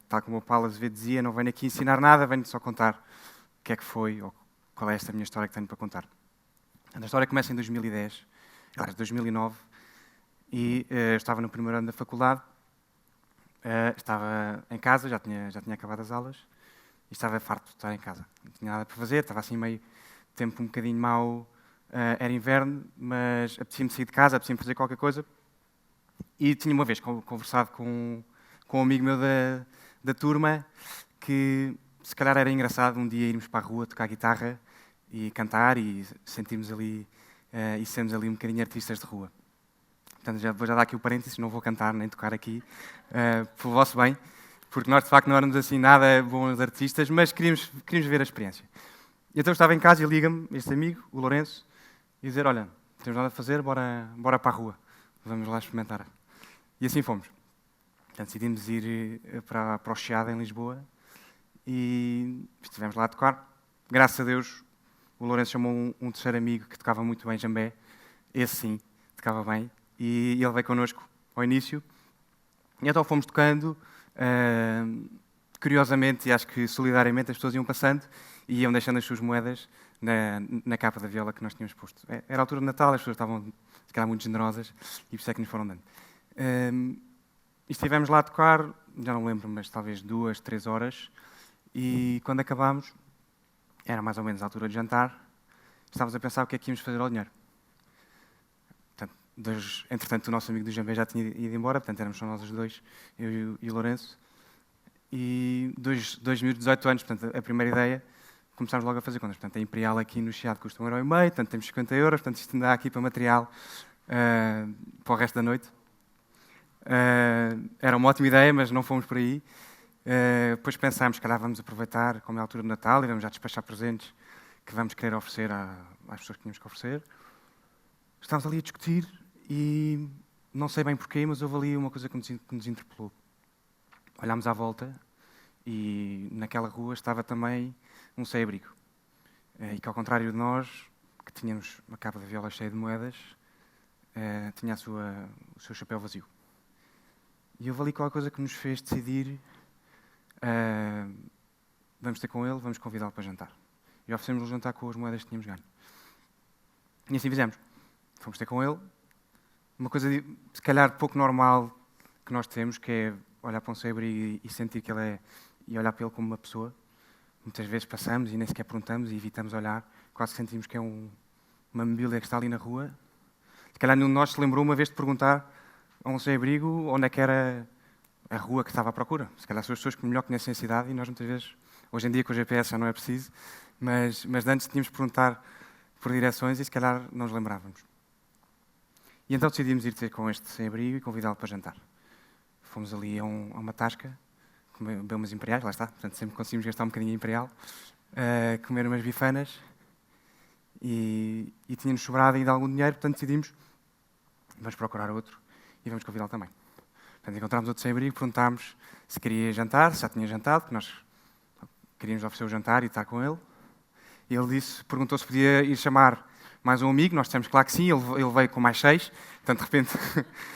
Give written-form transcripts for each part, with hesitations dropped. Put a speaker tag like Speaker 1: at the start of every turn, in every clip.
Speaker 1: Tal como o Paulo Azevedo dizia, não venho aqui ensinar nada, venho só contar o que é que foi ou qual é esta minha história que tenho para contar. A história começa em 2010, aliás, 2009, e estava no primeiro ano da faculdade, estava em casa, já tinha acabado as aulas, e estava farto de estar em casa. Não tinha nada para fazer, estava assim meio tempo um bocadinho mau, era inverno, mas apetecia-me sair de casa, apetecia-me fazer qualquer coisa. E tinha uma vez conversado com um amigo meu da turma que se calhar era engraçado um dia irmos para a rua tocar guitarra e cantar e sentirmos ali e sermos ali um bocadinho artistas de rua. Portanto, vou já dar aqui o parênteses, não vou cantar nem tocar aqui, pelo vosso bem, porque nós de facto não éramos assim nada bons artistas, mas queríamos ver a experiência. E então eu estava em casa e liga-me este amigo, o Lourenço, e dizer, olha, não temos nada a fazer, bora para a rua, vamos lá experimentar. E assim fomos. Portanto, decidimos ir para o Chiado, em Lisboa, e estivemos lá a tocar. Graças a Deus, o Lourenço chamou um terceiro amigo que tocava muito bem jambé, esse sim, tocava bem, e ele veio connosco ao início. E então fomos tocando, curiosamente, e acho que solidariamente, as pessoas iam passando e iam deixando as suas moedas na capa da viola que nós tínhamos posto. Era a altura de Natal, as pessoas estavam, se calhar, muito generosas, e por isso é que nos foram dando. E estivemos lá a tocar, já não lembro, mas talvez 2, 3 horas, e quando acabámos, era mais ou menos a altura de jantar, estávamos a pensar o que é que íamos fazer ao dinheiro. Portanto, entretanto, o nosso amigo do Jambé já tinha ido embora, portanto, éramos só nós os dois, eu e o Lourenço, e 2018 anos, portanto, a primeira ideia, começámos logo a fazer contas. Portanto, a Imperial aqui no Chiado custa 1,5€, portanto, temos 50€, portanto, isto ainda dá aqui para material para o resto da noite. Era uma ótima ideia, mas não fomos por aí. Depois pensámos, calhar vamos aproveitar, como é a altura do Natal, e vamos já despachar presentes que vamos querer oferecer às pessoas que tínhamos que oferecer. Estávamos ali a discutir e não sei bem porquê, mas houve ali uma coisa que nos interpelou. Olhámos à volta e naquela rua estava também um sem-abrigo. E que ao contrário de nós, que tínhamos uma capa de viola cheia de moedas, tinha o seu chapéu vazio. E houve ali qualquer coisa que nos fez decidir vamos ter com ele, vamos convidá-lo para jantar. E oferecemos-lhe jantar com as moedas que tínhamos ganho. E assim fizemos. Fomos ter com ele. Uma coisa, se calhar, pouco normal que nós temos, que é olhar para um sem-abrigo e sentir que ele é... e olhar para ele como uma pessoa. Muitas vezes passamos e nem sequer perguntamos e evitamos olhar. Quase sentimos que é uma mobília que está ali na rua. Se calhar nenhum de nós se lembrou uma vez de perguntar a um sem-abrigo onde é que era a rua que estava à procura. Se calhar são as pessoas que melhor conhecem a cidade e nós muitas vezes, hoje em dia com o GPS já não é preciso, mas antes tínhamos de perguntar por direções e se calhar não nos lembrávamos. E então decidimos ir ter com este sem-abrigo e convidá-lo para jantar. Fomos ali a uma tasca, beber umas imperiais, lá está, portanto sempre conseguimos gastar um bocadinho de imperial, comer umas bifanas e tínhamos sobrado ainda algum dinheiro, portanto decidimos, vamos procurar outro e vamos convidá-lo também. Portanto, encontramos outro sem-abrigo, perguntámos se queria jantar, se já tinha jantado, porque nós queríamos oferecer o jantar e estar com ele. E ele perguntou se podia ir chamar mais um amigo, nós dissemos claro que sim, ele veio com mais 6, portanto, de repente,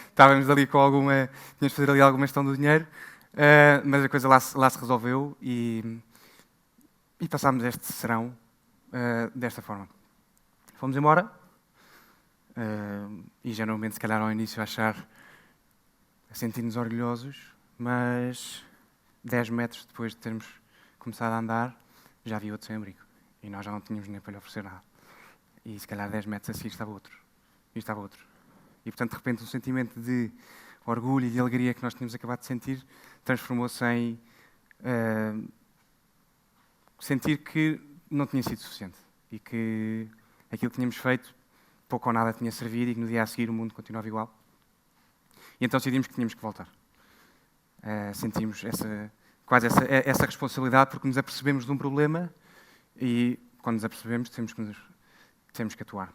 Speaker 1: estávamos ali com tínhamos de fazer ali alguma gestão do dinheiro, mas a coisa lá se resolveu e passámos este serão desta forma. Fomos embora, e geralmente, se calhar, ao início, a sentir-nos orgulhosos, mas 10 metros depois de termos começado a andar, já havia outro sem-abrigo. E nós já não tínhamos nem para lhe oferecer nada. E se calhar 10 metros a seguir estava outro. E estava outro. E portanto, de repente, um sentimento de orgulho e de alegria que nós tínhamos acabado de sentir transformou-se em sentir que não tinha sido suficiente. E que aquilo que tínhamos feito, pouco ou nada tinha servido e que no dia a seguir o mundo continuava igual. E então decidimos que tínhamos que voltar. Sentimos quase essa responsabilidade porque nos apercebemos de um problema e, quando nos apercebemos, temos que atuar.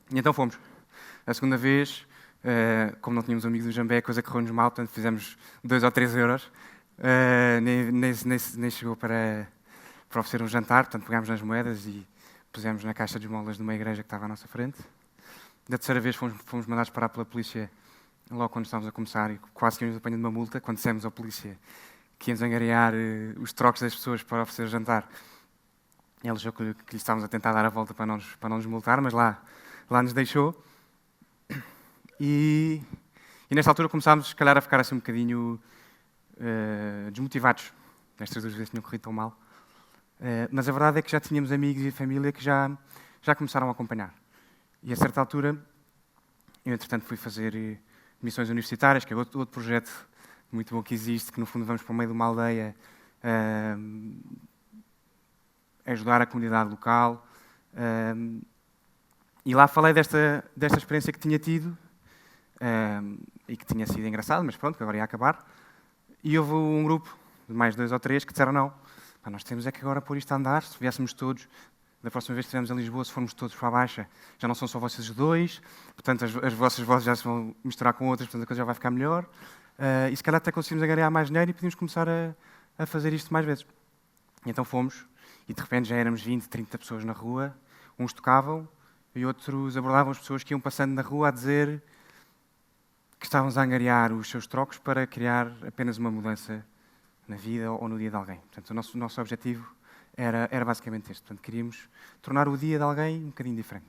Speaker 1: E então fomos. A segunda vez, como não tínhamos amigos do Jambé, a coisa correu-nos mal, portanto fizemos 2 ou 3 euros. Nem chegou para oferecer um jantar, portanto pegámos nas moedas e pusemos na caixa de esmolas de uma igreja que estava à nossa frente. Da terceira vez fomos mandados parar pela polícia logo quando estávamos a começar e quase que íamos apanhando uma multa, quando dissemos ao polícia que íamos angariar os trocos das pessoas para oferecer jantar. Ele achou que lhe estávamos a tentar dar a volta para não nos multar, mas lá nos deixou. E nesta altura começámos, se calhar, a ficar assim um bocadinho desmotivados. Estas 2 vezes tinham corrido tão mal. Mas a verdade é que já tínhamos amigos e família que já começaram a acompanhar. E a certa altura, eu entretanto fui fazer missões universitárias, que é outro projeto muito bom que existe, que no fundo vamos para o meio de uma aldeia ajudar a comunidade local. E lá falei desta experiência que tinha tido e que tinha sido engraçado, mas pronto, que agora ia acabar. E houve um grupo de mais 2 ou 3 que disseram não, nós temos é que agora pôr isto a andar, se viéssemos todos, da próxima vez que estivermos em Lisboa, se formos todos para a Baixa, já não são só vocês 2, portanto as vossas vozes já se vão misturar com outras, portanto a coisa já vai ficar melhor. E se calhar até conseguimos ganhar mais dinheiro e podíamos começar a fazer isto mais vezes. E então fomos, e de repente já éramos 20, 30 pessoas na rua, uns tocavam e outros abordavam as pessoas que iam passando na rua a dizer que estávamos a angariar os seus trocos para criar apenas uma mudança na vida ou no dia de alguém. Portanto, o nosso objetivo era basicamente este. Portanto, queríamos tornar o dia de alguém um bocadinho diferente.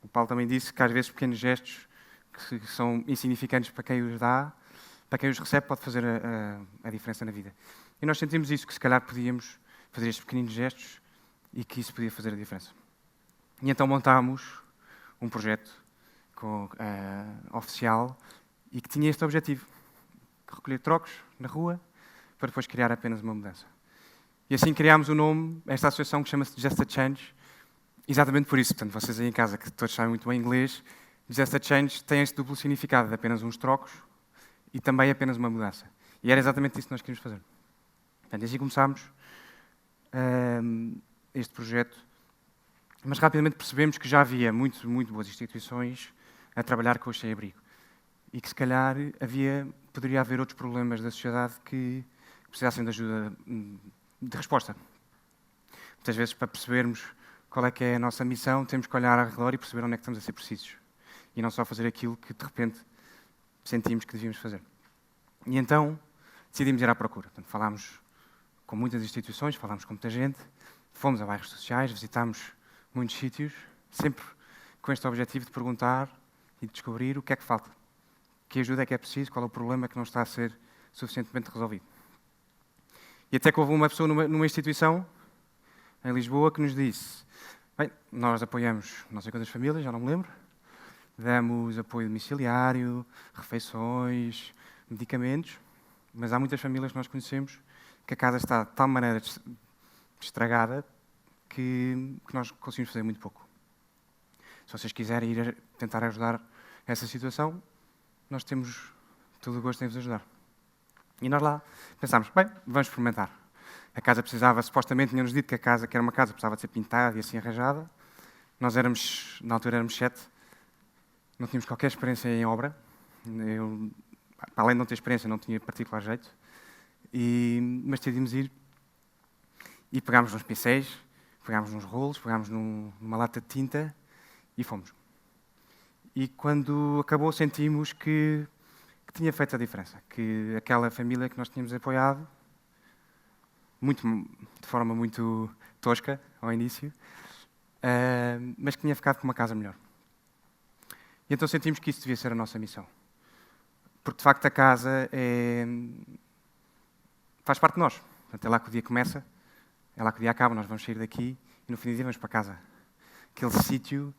Speaker 1: O Paulo também disse que às vezes pequenos gestos que são insignificantes para quem os dá, para quem os recebe, pode fazer a diferença na vida. E nós sentimos isso, que se calhar podíamos fazer estes pequeninos gestos e que isso podia fazer a diferença. E então montámos um projeto oficial e que tinha este objetivo: recolher trocos na rua para depois criar apenas uma mudança. E assim criámos o nome, esta associação que chama-se Just a Change, exatamente por isso. Portanto, vocês aí em casa, que todos sabem muito bem inglês, Just a Change tem este duplo significado de apenas uns trocos e também apenas uma mudança. E era exatamente isso que nós queríamos fazer. Portanto, assim começámos este projeto, mas rapidamente percebemos que já havia muito boas instituições a trabalhar com o sem-abrigo e que se calhar poderia haver outros problemas da sociedade que precisassem de ajuda, de resposta. Muitas vezes, para percebermos qual é que é a nossa missão, temos que olhar ao redor e perceber onde é que estamos a ser precisos. E não só fazer aquilo que, de repente, sentimos que devíamos fazer. E então, decidimos ir à procura. Portanto, falámos com muitas instituições, falámos com muita gente, fomos a bairros sociais, visitámos muitos sítios, sempre com este objetivo de perguntar e de descobrir o que é que falta. Que ajuda é que é preciso, qual é o problema que não está a ser suficientemente resolvido. E até que houve uma pessoa numa instituição, em Lisboa, que nos disse: bem, nós apoiamos não sei quantas famílias, já não me lembro, damos apoio domiciliário, refeições, medicamentos, mas há muitas famílias que nós conhecemos que a casa está de tal maneira estragada que nós conseguimos fazer muito pouco. Se vocês quiserem ir tentar ajudar essa situação, nós temos todo o gosto em vos ajudar. E nós lá pensámos, bem, vamos experimentar. A casa precisava, supostamente, tinham-nos dito que a casa, que era uma casa, precisava de ser pintada e assim arranjada. Nós na altura éramos 7, não tínhamos qualquer experiência em obra. Eu, para além de não ter experiência, não tinha particular jeito. Mas decidimos ir e pegámos nos pincéis, pegámos nos rolos, pegámos numa lata de tinta e fomos. E quando acabou, sentimos que tinha feito a diferença, que aquela família que nós tínhamos apoiado, de forma muito tosca ao início, mas que tinha ficado com uma casa melhor. E então sentimos que isso devia ser a nossa missão. Porque, de facto, a casa faz parte de nós. Portanto, é lá que o dia começa, é lá que o dia acaba, nós vamos sair daqui e, no fim do dia, vamos para casa. Aquele sítio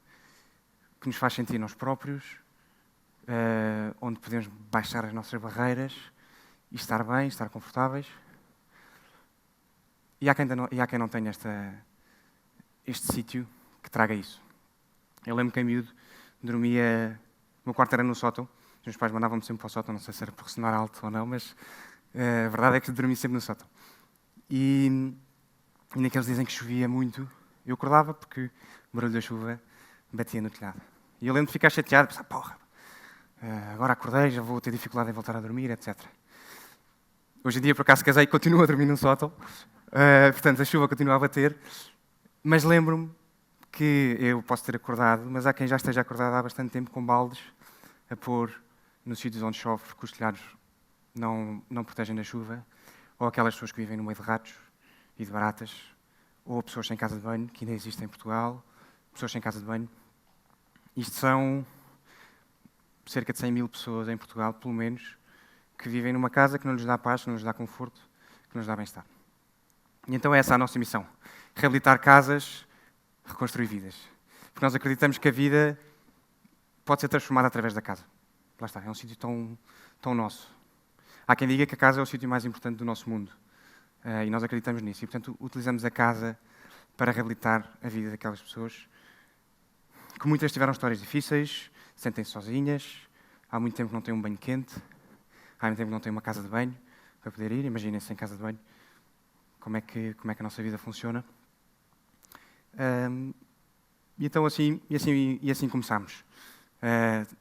Speaker 1: que nos faz sentir nós próprios, onde podemos baixar as nossas barreiras e estar bem, estar confortáveis. E há quem não tenha este sítio que traga isso. Eu lembro que em miúdo dormia... O meu quarto era no sótão. Os meus pais mandavam-me sempre para o sótão, não sei se era por ressonar alto ou não, mas a verdade é que dormi sempre no sótão. E naqueles dias em que chovia muito, eu acordava porque o barulho da chuva batia no telhado. E eu lembro de ficar chateado, pensar, porra, agora acordei, já vou ter dificuldade em voltar a dormir, etc. Hoje em dia, por acaso, casei e continuo a dormir no sótão. Portanto, a chuva continua a bater. Mas lembro-me que eu posso ter acordado, mas há quem já esteja acordado há bastante tempo com baldes a pôr nos sítios onde chove, porque os telhados não protegem da chuva, ou aquelas pessoas que vivem no meio de ratos e de baratas, ou pessoas sem casa de banho, que ainda existem em Portugal, pessoas sem casa de banho. Isto são cerca de 100 mil pessoas em Portugal, pelo menos, que vivem numa casa que não lhes dá paz, que não lhes dá conforto, que não lhes dá bem-estar. E então essa é a nossa missão. Reabilitar casas, reconstruir vidas. Porque nós acreditamos que a vida pode ser transformada através da casa. Lá está, é um sítio tão nosso. Há quem diga que a casa é o sítio mais importante do nosso mundo. E nós acreditamos nisso. E, portanto, utilizamos a casa para reabilitar a vida daquelas pessoas que muitas tiveram histórias difíceis, sentem-se sozinhas, há muito tempo que não têm um banho quente, há muito tempo que não têm uma casa de banho para poder ir. Imaginem-se sem casa de banho. Como é que a nossa vida funciona. E então assim começámos.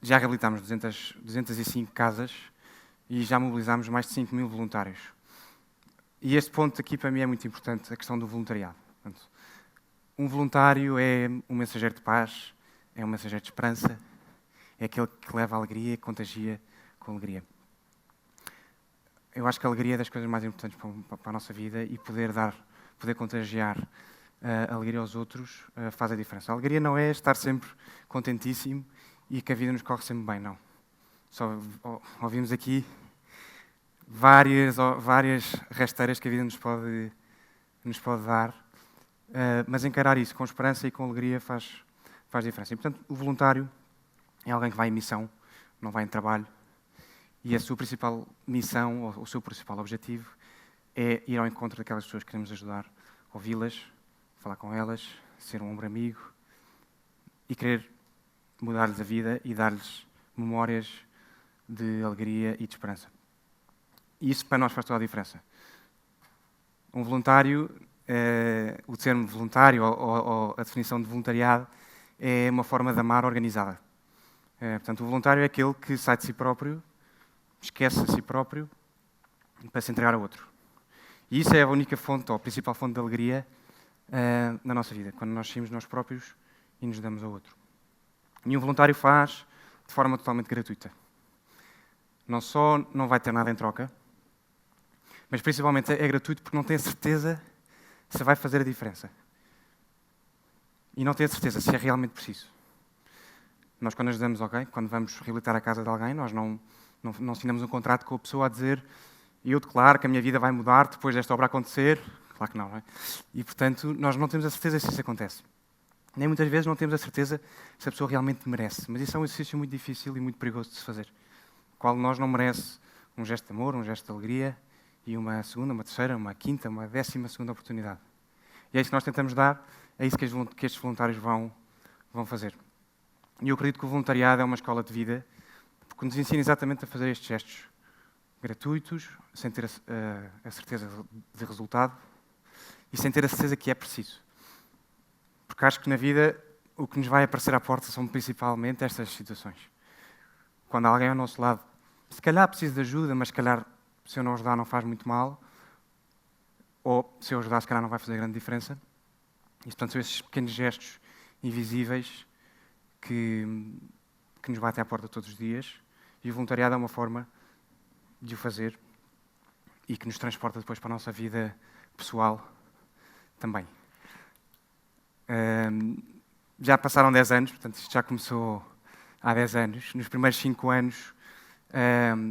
Speaker 1: Já reabilitámos 205 casas e já mobilizámos mais de 5 mil voluntários. E este ponto aqui para mim é muito importante, a questão do voluntariado. Portanto, um voluntário é um mensageiro de paz, é um mensageiro de esperança, é aquele que leva a alegria e contagia com alegria. Eu acho que a alegria é das coisas mais importantes para a nossa vida e poder contagiar a alegria aos outros faz a diferença. A alegria não é estar sempre contentíssimo e que a vida nos corre sempre bem, não. Só ouvimos aqui várias rasteiras que a vida nos pode dar, mas encarar isso com esperança e com alegria faz diferença. E, portanto, o voluntário é alguém que vai em missão, não vai em trabalho, e a sua principal missão, ou o seu principal objetivo, é ir ao encontro daquelas pessoas que queremos ajudar, ouvi-las, falar com elas, ser um ombro amigo e querer mudar-lhes a vida e dar-lhes memórias de alegria e de esperança. E isso para nós faz toda a diferença. Um voluntário, o termo voluntário ou a definição de voluntariado é uma forma de amar organizada. Portanto, o voluntário é aquele que sai de si próprio, esquece a si próprio para se entregar a outro. E isso é a única fonte, ou a principal fonte de alegria na nossa vida, quando nós saímos nós próprios e nos damos ao outro. E um voluntário faz de forma totalmente gratuita. Não só não vai ter nada em troca, mas principalmente é gratuito porque não tem a certeza se vai fazer a diferença. E não tem a certeza se é realmente preciso. Nós, quando ajudamos alguém, quando vamos reabilitar a casa de alguém, nós não assinamos um contrato com a pessoa a dizer eu declaro que a minha vida vai mudar depois desta obra acontecer. Claro que não, não é? E, portanto, nós não temos a certeza se isso acontece. Nem muitas vezes não temos a certeza se a pessoa realmente merece. Mas isso é um exercício muito difícil e muito perigoso de se fazer. Qual de nós não merece um gesto de amor, um gesto de alegria e uma segunda, uma terceira, uma quinta, uma 12ª oportunidade. E é isso que nós tentamos dar, é isso que estes voluntários vão fazer. E eu acredito que o voluntariado é uma escola de vida porque nos ensina exatamente a fazer estes gestos gratuitos, sem ter a certeza de resultado e sem ter a certeza que é preciso. Porque acho que na vida o que nos vai aparecer à porta são principalmente estas situações. Quando alguém ao nosso lado, se calhar precisa de ajuda, mas se calhar se eu não ajudar não faz muito mal, ou se eu ajudar se calhar não vai fazer grande diferença. E, portanto, são esses pequenos gestos invisíveis que nos batem à porta todos os dias, e o voluntariado é uma forma de o fazer e que nos transporta depois para a nossa vida pessoal também. Já passaram 10 anos, portanto isto já começou há 10 anos. Nos primeiros 5 anos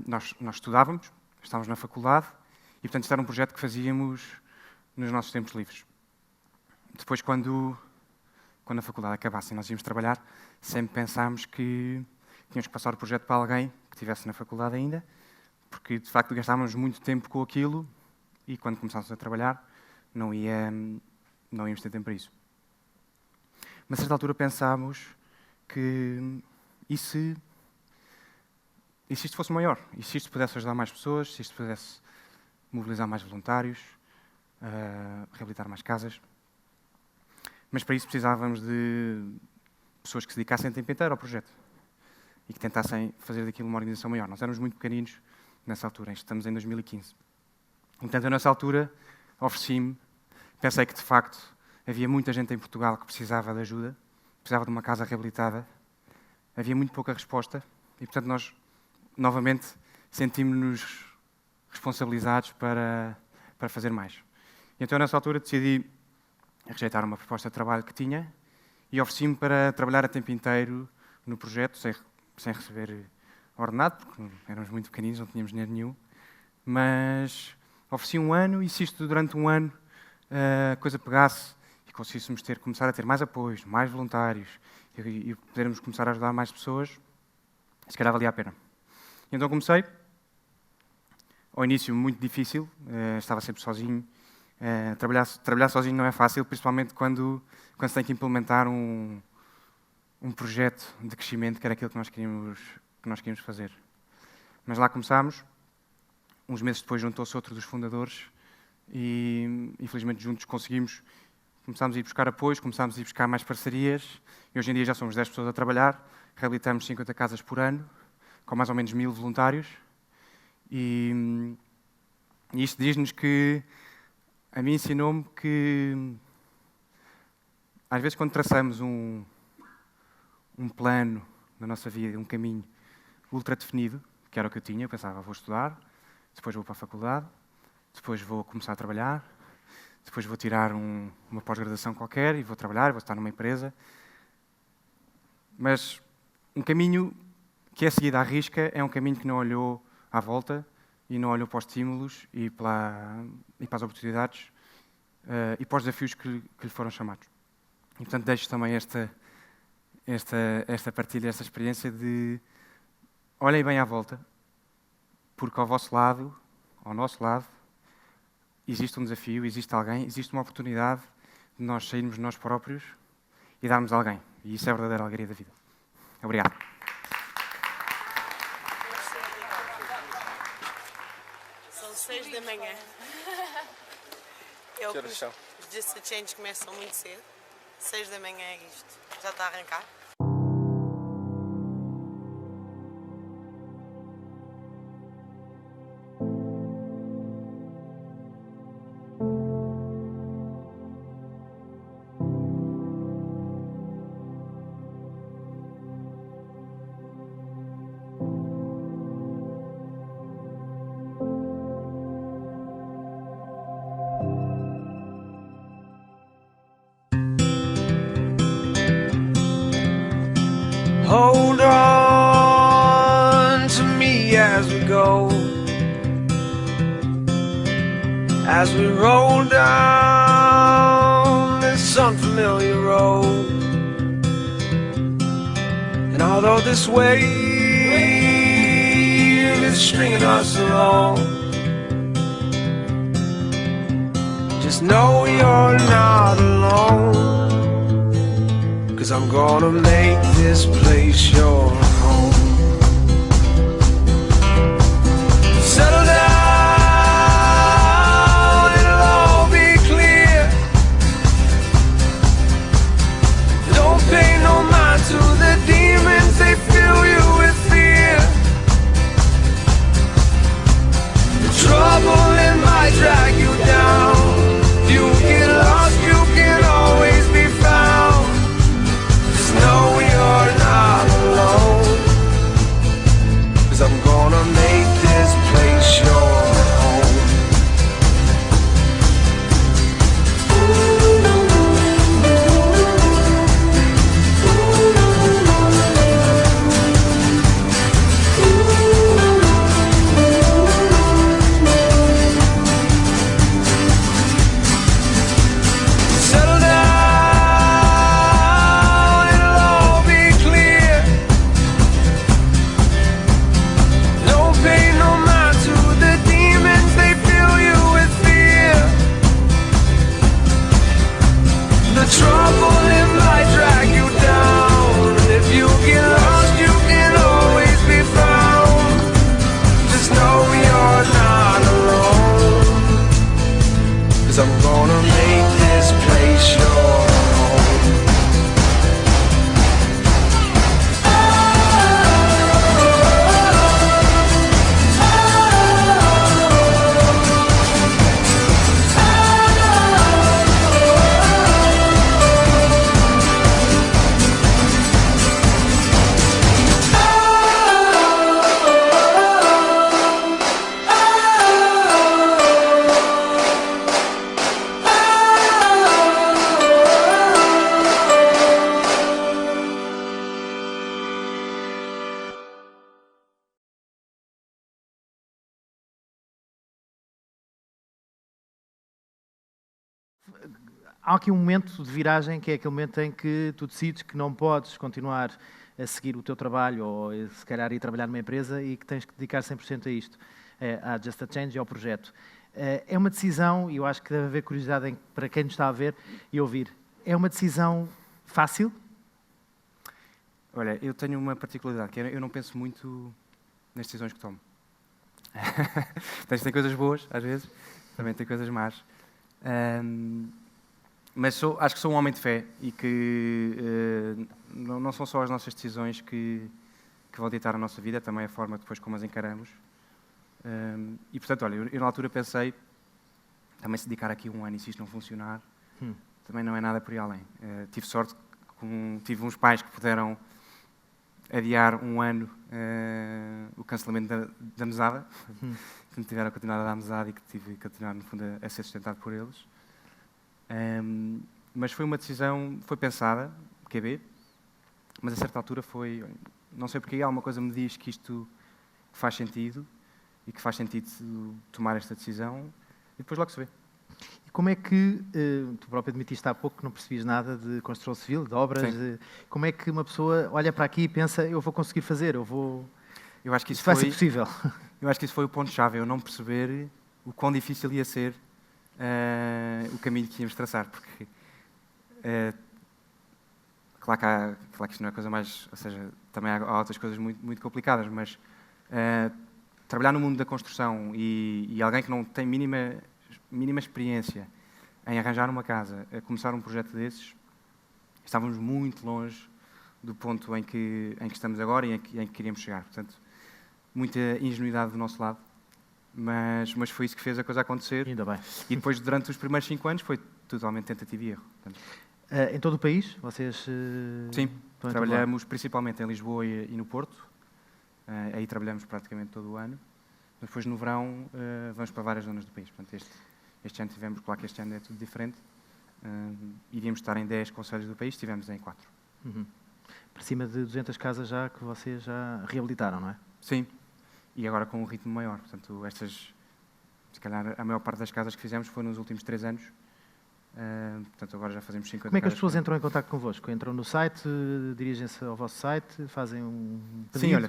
Speaker 1: nós estudávamos, estávamos na faculdade e, portanto, isto era um projeto que fazíamos nos nossos tempos livres. Depois, quando a faculdade acabasse e nós íamos trabalhar, sempre pensámos que tínhamos que passar o projeto para alguém que estivesse na faculdade ainda, porque, de facto, gastávamos muito tempo com aquilo e, quando começámos a trabalhar, não íamos ter tempo para isso. Mas, a certa altura, pensámos que e se isto fosse maior? E se isto pudesse ajudar mais pessoas? Se isto pudesse mobilizar mais voluntários? Reabilitar mais casas? Mas, para isso, precisávamos de pessoas que se dedicassem tempo inteiro ao projeto e que tentassem fazer daquilo uma organização maior. Nós éramos muito pequeninos nessa altura, estamos em 2015. Portanto, eu, nessa altura, ofereci-me, pensei que, de facto, havia muita gente em Portugal que precisava de ajuda, precisava de uma casa reabilitada, havia muito pouca resposta e, portanto, nós novamente, sentimos-nos responsabilizados para fazer mais. E então, nessa altura, decidi rejeitar uma proposta de trabalho que tinha e ofereci-me para trabalhar a tempo inteiro no projeto, sem receber ordenado, porque éramos muito pequeninos, não tínhamos dinheiro nenhum. Mas ofereci 1 ano e se isto durante 1 ano a coisa pegasse e conseguíssemos começar a ter mais apoios, mais voluntários e podermos começar a ajudar mais pessoas, se calhar valia a pena. E então comecei. Ao início muito difícil, estava sempre sozinho. Trabalhar sozinho não é fácil, principalmente quando se tem que implementar um projeto de crescimento, que era aquilo que nós queríamos fazer. Mas lá começámos. Uns meses depois juntou-se outro dos fundadores e, infelizmente, juntos começámos a ir buscar apoios, começámos a ir buscar mais parcerias e hoje em dia já somos 10 pessoas a trabalhar, reabilitamos 50 casas por ano, com mais ou menos 1000 voluntários e isto diz-nos que, a mim ensinou-me que, às vezes, quando traçamos um plano na nossa vida, um caminho ultra definido, que era o que eu tinha, eu pensava, vou estudar, depois vou para a faculdade, depois vou começar a trabalhar, depois vou tirar uma pós-graduação qualquer e vou trabalhar, vou estar numa empresa. Mas um caminho que é seguido à risca é um caminho que não olhou à volta e não olhou para os estímulos e para as oportunidades e para os desafios que lhe foram chamados. E, portanto, deixo também esta partilha, esta experiência de olhem bem à volta, porque ao vosso lado, ao nosso lado, existe um desafio, existe alguém, existe uma oportunidade de nós sairmos de nós próprios e darmos a alguém. E isso é a verdadeira alegria da vida. Obrigado.
Speaker 2: São 6 da manhã. Os Just a Change começam muito cedo. 6 da manhã é isto. Já está a arrancar.
Speaker 3: Hold on to me as we go, as we roll down this unfamiliar road. And although this wave is stringing us along, just know you're not alone. 'Cause I'm gonna make this place your home. Settle down, it'll all be clear. Don't pay no mind to the demons, they fill you with fear. The trouble it might drag you down. If you get lost, you can always be found. Know you're not alone.
Speaker 4: Há aqui um momento de viragem, que é aquele momento em que tu decides que não podes continuar a seguir o teu trabalho ou se calhar ir trabalhar numa empresa e que tens que dedicar 100% a isto, à Just a Change e ao projeto. É uma decisão, e eu acho que deve haver curiosidade para quem nos está a ver e ouvir, é uma decisão fácil?
Speaker 1: Olha, eu tenho uma particularidade, que eu não penso muito nas decisões que tomo. Tem coisas boas, às vezes, também tem coisas más. Mas acho que sou um homem de fé e que não são só as nossas decisões que vão ditar a nossa vida, também a forma depois como as encaramos. E, portanto, olha, eu na altura pensei, também se dedicar aqui um ano e se isto não funcionar, também não é nada por aí além. Tive sorte, tive uns pais que puderam adiar um ano o cancelamento da mesada, que me tiveram a continuar a dar mesada e que tive que continuar, no fundo, a ser sustentado por eles. Mas foi uma decisão, foi pensada, QB, mas a certa altura foi, não sei porque alguma coisa me diz que isto faz sentido e que faz sentido tomar esta decisão e depois logo se vê.
Speaker 4: E como é que, tu próprio admitiste há pouco que não percebias nada de construção civil, de obras, como é que uma pessoa olha para aqui e pensa, eu vou conseguir fazer, eu acho que isso vai ser possível?
Speaker 1: Eu acho que isso foi o ponto-chave, eu não perceber o quão difícil ia ser o caminho que íamos traçar, porque claro que isto não é a coisa mais, ou seja, também há outras coisas muito, muito complicadas, mas trabalhar no mundo da construção e alguém que não tem mínima experiência em arranjar uma casa, a começar um projeto desses, estávamos muito longe do ponto em que estamos agora e em que queríamos chegar. Portanto, muita ingenuidade do nosso lado, mas foi isso que fez a coisa acontecer.
Speaker 4: Ainda bem.
Speaker 1: E depois, durante os primeiros 5 anos, foi totalmente tentativa e erro. Portanto,
Speaker 4: em todo o país? Vocês
Speaker 1: sim, trabalhamos principalmente em Lisboa e no Porto. Aí trabalhamos praticamente todo o ano. Depois, no verão, vamos para várias zonas do país. Portanto, este ano tivemos, claro que este ano é tudo diferente, iríamos estar em 10 concelhos do país, estivemos em 4.
Speaker 4: Para cima de 200 casas já que vocês já reabilitaram, não é?
Speaker 1: Sim, e agora com um ritmo maior. Portanto, se calhar, a maior parte das casas que fizemos foi nos últimos 3 anos. Portanto, agora já fazemos 50 casas.
Speaker 4: Como é que as pessoas entram em contato convosco? Entram no site, dirigem-se ao vosso site, fazem um pedido?
Speaker 1: Sim, olha,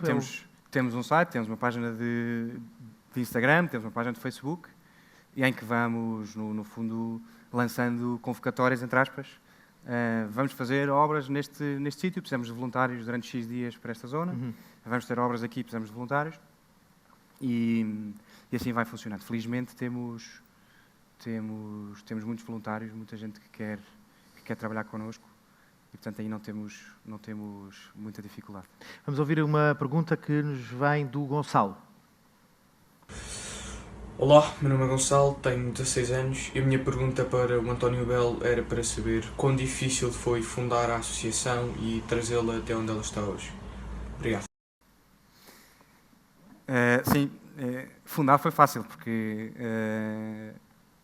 Speaker 1: temos um site, temos uma página de Instagram, temos uma página de Facebook, e em que vamos, no fundo, lançando convocatórias, entre aspas. Vamos fazer obras neste sítio, precisamos de voluntários durante X dias para esta zona. Vamos ter obras aqui, precisamos de voluntários. E assim vai funcionando. Felizmente temos muitos voluntários, muita gente que quer trabalhar connosco e, portanto, aí não temos muita dificuldade.
Speaker 4: Vamos ouvir uma pergunta que nos vem do Gonçalo.
Speaker 5: Olá, meu nome é Gonçalo, tenho 16 anos e a minha pergunta para o António Belo era para saber quão difícil foi fundar a associação e trazê-la até onde ela está hoje. Obrigado.
Speaker 1: Sim, fundar foi fácil, porque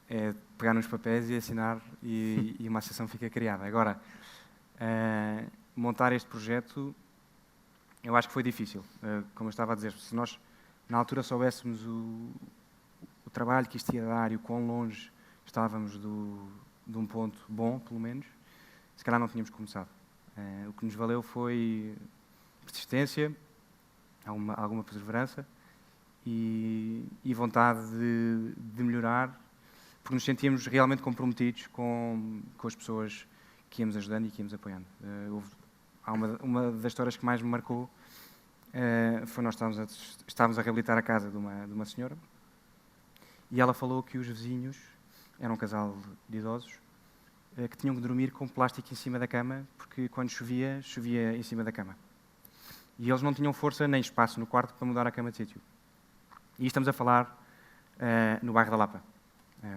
Speaker 1: é pegar nos papéis e assinar e uma associação fica criada. Agora, montar este projeto, eu acho que foi difícil. Como eu estava a dizer, se nós na altura soubéssemos o trabalho que isto ia dar e o quão longe estávamos de um ponto bom, pelo menos, se calhar não tínhamos começado. O que nos valeu foi persistência, alguma perseverança e vontade de melhorar, porque nos sentíamos realmente comprometidos com as pessoas que íamos ajudando e que íamos apoiando. Uma das histórias que mais me marcou foi nós estávamos a reabilitar a casa de uma senhora e ela falou que os vizinhos, eram um casal de idosos, que tinham que dormir com plástico em cima da cama, porque quando chovia em cima da cama. E eles não tinham força nem espaço no quarto para mudar a cama de sítio. E estamos a falar no bairro da Lapa,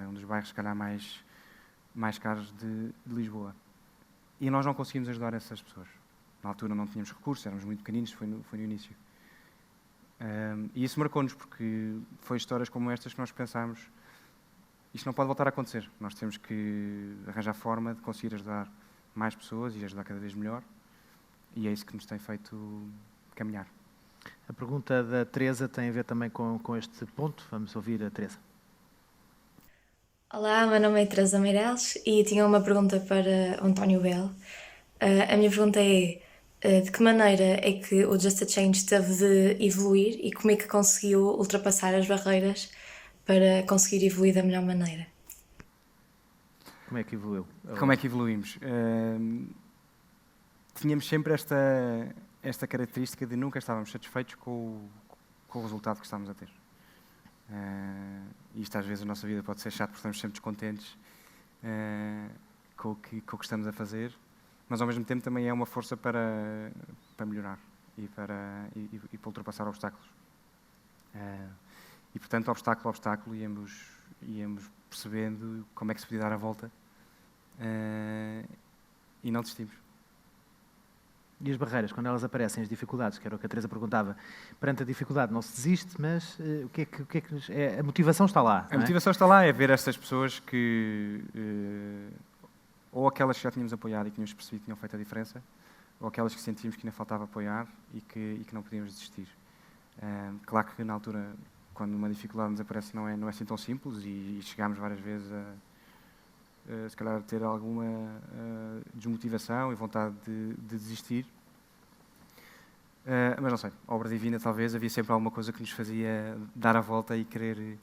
Speaker 1: um dos bairros, se calhar, mais caros de Lisboa. E nós não conseguimos ajudar essas pessoas. Na altura não tínhamos recursos, éramos muito pequeninos, foi no início. E isso marcou-nos, porque foi histórias como estas que nós pensámos, isto não pode voltar a acontecer. Nós temos que arranjar forma de conseguir ajudar mais pessoas e ajudar cada vez melhor. E é isso que nos tem feito caminhar.
Speaker 4: A pergunta da Teresa tem a ver também com este ponto. Vamos ouvir a Teresa.
Speaker 6: Olá, meu nome é Teresa Meireles e tinha uma pergunta para o António Bell. A minha pergunta é, de que maneira é que o Just a Change teve de evoluir e como é que conseguiu ultrapassar as barreiras para conseguir evoluir da melhor maneira?
Speaker 4: Como é que evoluiu?
Speaker 1: Como é que evoluímos? Tínhamos sempre esta característica de nunca estávamos satisfeitos com o resultado que estávamos a ter. E isto às vezes a nossa vida pode ser chato porque estamos sempre descontentes com o que estamos a fazer, mas ao mesmo tempo também é uma força para melhorar e para ultrapassar obstáculos. E portanto, obstáculo a obstáculo, íamos percebendo como é que se podia dar a volta e não desistimos.
Speaker 4: E as barreiras, quando elas aparecem, as dificuldades, que era o que a Teresa perguntava, perante a dificuldade não se desiste, mas o que é que nos... a motivação está lá,
Speaker 1: A motivação está lá, é ver estas pessoas que, ou aquelas que já tínhamos apoiado e que tínhamos percebido que tinham feito a diferença, ou aquelas que sentíamos que ainda faltava apoiar e que não podíamos desistir. Claro que na altura, quando uma dificuldade nos aparece, não é assim tão simples e chegámos várias vezes se calhar ter alguma desmotivação e vontade de desistir. Mas não sei, obra divina talvez, havia sempre alguma coisa que nos fazia dar a volta e querer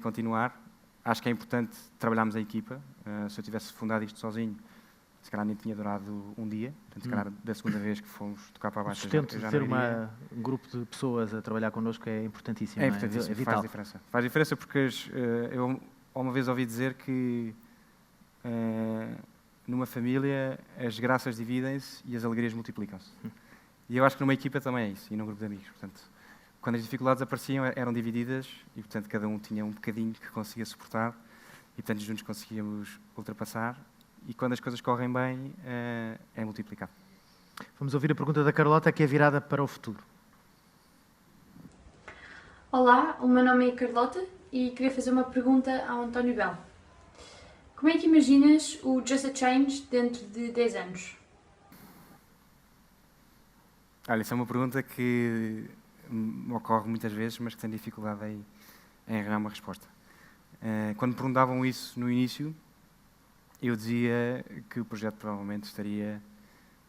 Speaker 1: continuar. Acho que é importante trabalharmos a equipa. Se eu tivesse fundado isto sozinho, se calhar nem tinha durado um dia. Portanto, se calhar da segunda vez que fomos tocar para
Speaker 4: O
Speaker 1: baixo,
Speaker 4: sustento
Speaker 1: já
Speaker 4: de ter
Speaker 1: não iria.
Speaker 4: um grupo de pessoas a trabalhar connosco é importantíssimo.
Speaker 1: É
Speaker 4: não
Speaker 1: importantíssimo,
Speaker 4: é vital.
Speaker 1: faz diferença. Faz diferença porque eu uma vez ouvi dizer que numa família as graças dividem-se e as alegrias multiplicam-se. E eu acho que numa equipa também é isso, e num grupo de amigos. Portanto, quando as dificuldades apareciam, eram divididas e, portanto, cada um tinha um bocadinho que conseguia suportar e, portanto, juntos conseguíamos ultrapassar. E quando as coisas correm bem, é multiplicado.
Speaker 4: Vamos ouvir a pergunta da Carlota, que é virada para o futuro.
Speaker 7: Olá, o meu nome é Carlota e queria fazer uma pergunta ao António Bell. Como é que imaginas o Just a Change dentro de 10 anos?
Speaker 1: Olha, isso é uma pergunta que me ocorre muitas vezes, mas que tenho dificuldade em arranjar uma resposta. Quando me perguntavam isso no início, eu dizia que o projeto provavelmente estaria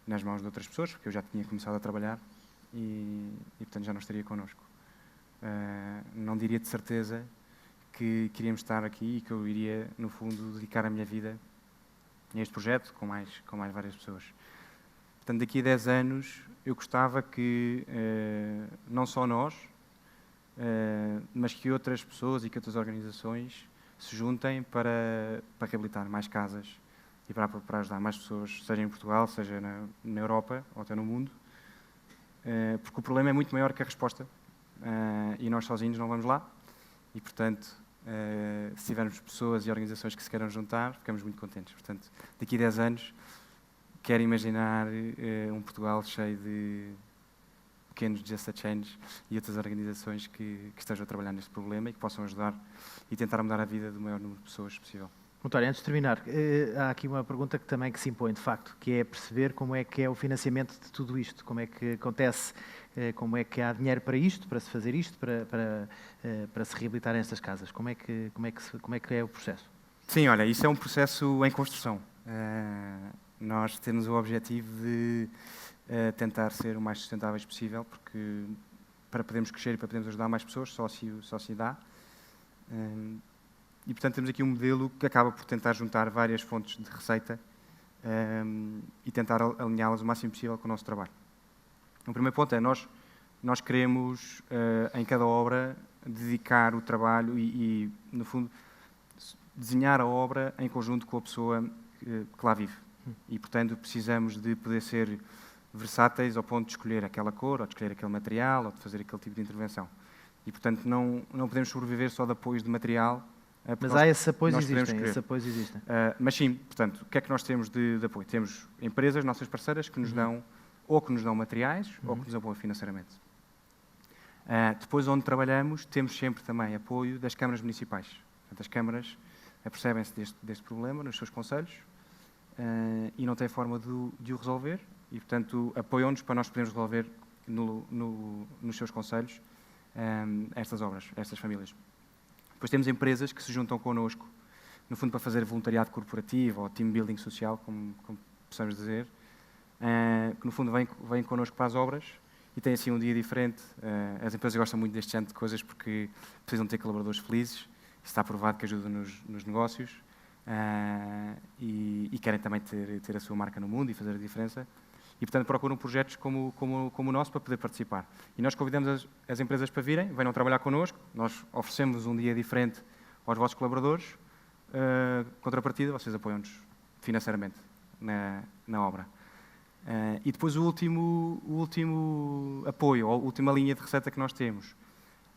Speaker 1: nas mãos de outras pessoas, porque eu já tinha começado a trabalhar e portanto, já não estaria connosco. Não diria de certeza que queríamos estar aqui e que eu iria, no fundo, dedicar a minha vida a este projeto, com mais várias pessoas. Portanto, daqui a 10 anos, eu gostava que não só nós, mas que outras pessoas e que outras organizações se juntem para reabilitar mais casas e para ajudar mais pessoas, seja em Portugal, seja na Europa ou até no mundo, porque o problema é muito maior que a resposta e nós sozinhos não vamos lá e, portanto, se tivermos pessoas e organizações que se queiram juntar, ficamos muito contentes. Portanto, daqui a 10 anos, quero imaginar um Portugal cheio de pequenos Just a Change e outras organizações que estejam a trabalhar neste problema e que possam ajudar e tentar mudar a vida do maior número de pessoas possível.
Speaker 4: António, antes de terminar, há aqui uma pergunta que também se impõe, de facto, que é perceber como é que é o financiamento de tudo isto, como é que acontece, como é que há dinheiro para isto, para se fazer isto, para se reabilitar estas casas. Como é que é o processo?
Speaker 1: Sim, olha, isso é um processo em construção. Nós temos o objetivo de tentar ser o mais sustentáveis possível, porque para podermos crescer e para podermos ajudar mais pessoas, só se dá. E, portanto, temos aqui um modelo que acaba por tentar juntar várias fontes de receita e tentar alinhá-las o máximo possível com o nosso trabalho. O primeiro ponto é nós queremos, em cada obra, dedicar o trabalho e, no fundo, desenhar a obra em conjunto com a pessoa que lá vive. E, portanto, precisamos de poder ser versáteis ao ponto de escolher aquela cor, ou de escolher aquele material, ou de fazer aquele tipo de intervenção. E, portanto, não podemos sobreviver só de apoios de material.
Speaker 4: Mas há esses apoios existem.
Speaker 1: Mas sim, portanto, o que é que nós temos de apoio? Temos empresas, nossas parceiras, que nos dão, ou que nos dão materiais, ou que nos apoiam financeiramente. Depois, onde trabalhamos, temos sempre também apoio das câmaras municipais. Portanto, as câmaras apercebem-se deste problema nos seus conselhos e não têm forma de o resolver e, portanto, apoiam-nos para nós podermos resolver nos seus conselhos estas obras, estas famílias. Depois temos empresas que se juntam connosco no fundo para fazer voluntariado corporativo ou team building social, como possamos dizer, que no fundo vêm connosco para as obras e têm assim um dia diferente. As empresas gostam muito deste género de coisas porque precisam ter colaboradores felizes, isso está provado que ajuda nos negócios, e querem também ter a sua marca no mundo e fazer a diferença. E, portanto, procuram projetos como o nosso para poder participar. E nós convidamos as empresas para virem, venham trabalhar connosco, nós oferecemos um dia diferente aos vossos colaboradores, contrapartida, vocês apoiam-nos financeiramente na obra. E depois o último apoio, ou a última linha de receita que nós temos,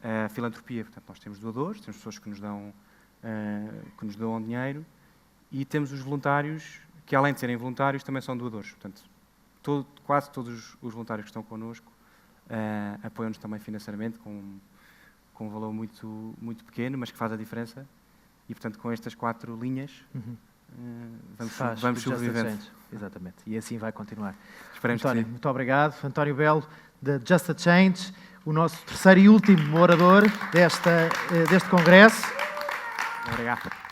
Speaker 1: a filantropia. Portanto, nós temos doadores, temos pessoas que nos dão dinheiro, e temos os voluntários, que além de serem voluntários, também são doadores. Portanto, quase todos os voluntários que estão connosco apoiam-nos também financeiramente, com um valor muito, muito pequeno, mas que faz a diferença. E, portanto, com estas 4 linhas, vamos sobrevivendo.
Speaker 4: Exatamente. E assim vai continuar.
Speaker 1: Esperemos
Speaker 4: António,
Speaker 1: que sim.
Speaker 4: muito obrigado. António Belo, da Just a Change, o nosso terceiro e último orador deste congresso.
Speaker 1: Obrigado.